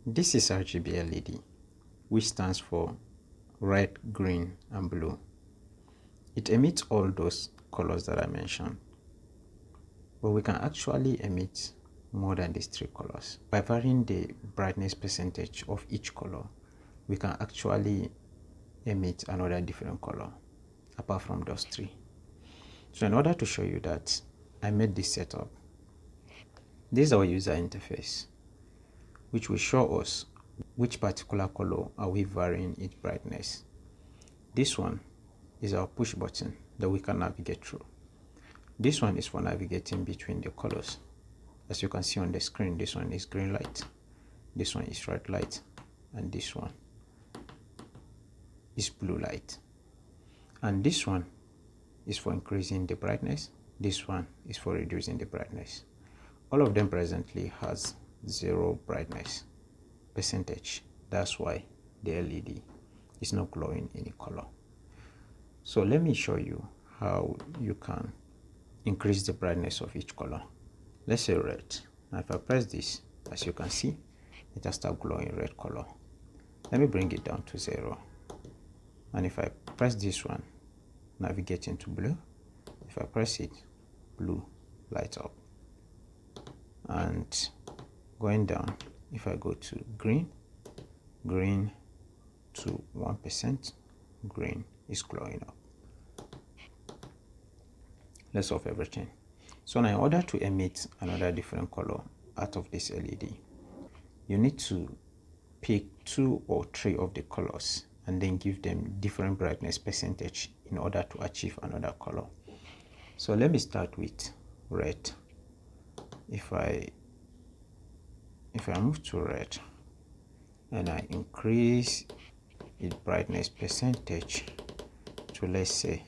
This is RGB LED, which stands for red, green, and blue. It emits all those colors that I mentioned, but we can actually emit more than these three colors. By varying the brightness percentage of each color, we can actually emit another different color apart from those three. So in order to show you that, I made this setup. This is our user interface, which will show us which particular color are we varying its brightness. This one is our push button that we can navigate through. This one is for navigating between the colors. As you can see on the screen, this one is green light, this one is red light, and this one is blue light. And this one is for increasing the brightness, this one is for reducing the brightness. All of them presently has 0 brightness percentage. That's why the LED is not glowing any color. So let me show you how you can increase the brightness of each color. Let's say red. Now if I press this, as you can see, it has started glowing red color. Let me bring it down to 0. And if I press this one, navigating to blue, if I press it, blue lights up. And going down, if I go to green, green to 1%, green is glowing up. Let's off everything. So now in order to emit another different color out of this LED, you need to pick 2 or 3 of the colors and then give them different brightness percentage in order to achieve another color. So let me start with red. If I move to red and I increase its brightness percentage to, let's say,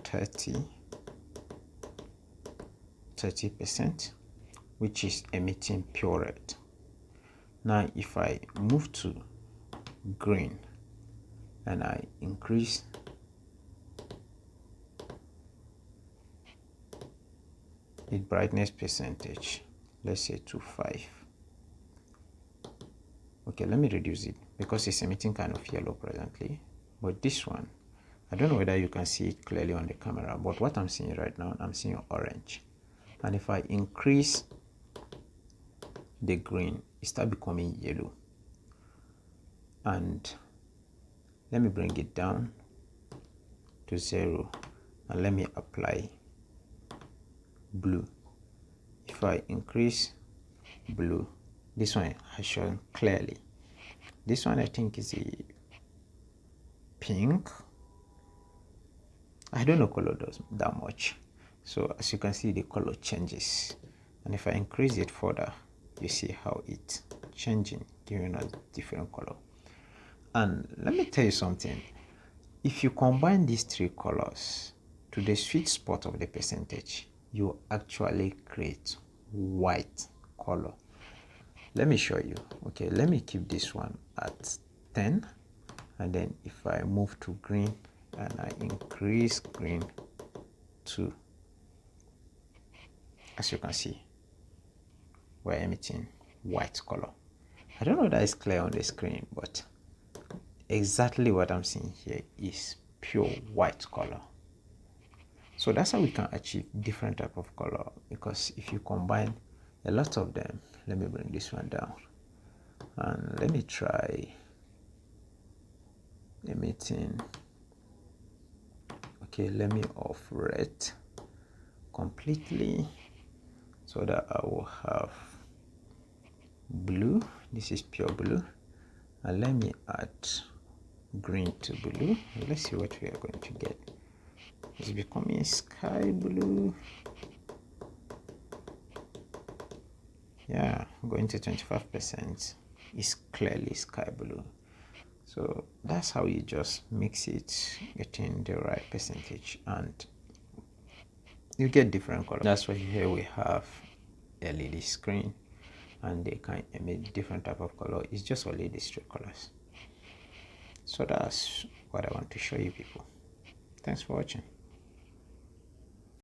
30%, which is emitting pure red. Now if I move to green and I increase its brightness percentage, let's say to 5. Okay, let me reduce it because it's emitting kind of yellow presently. But this one, I don't know whether you can see it clearly on the camera, but what I'm seeing right now, I'm seeing orange. And if I increase the green, it starts becoming yellow. And let me bring it down to 0 and let me apply blue. If I increase blue, this one has shown clearly. This one I think is a pink. I don't know color does that much. So as you can see, the color changes. And if I increase it further, you see how it's changing, giving us different color. And let me tell you something. If you combine these 3 colors to the sweet spot of the percentage, you actually create white color. Let me show you. Okay, let me keep this one at 10, and then if I move to green and I increase green to, as you can see, we're emitting white color. I don't know that it's clear on the screen, but exactly what I'm seeing here is pure white color. So that's how we can achieve different type of color, because if you combine a lot of them, let me bring this one down and let me try emitting. Okay, let me off red completely so that I will have blue. This is pure blue, and let me add green to blue. Let's see what we are going to get. It's becoming sky blue. Yeah, going to 25% is clearly sky blue. So that's how you just mix it, getting the right percentage, and you get different colors. That's why here we have LED screen, and they can emit different type of color. It's just only these 3 colors. So that's what I want to show you people. Thanks for watching.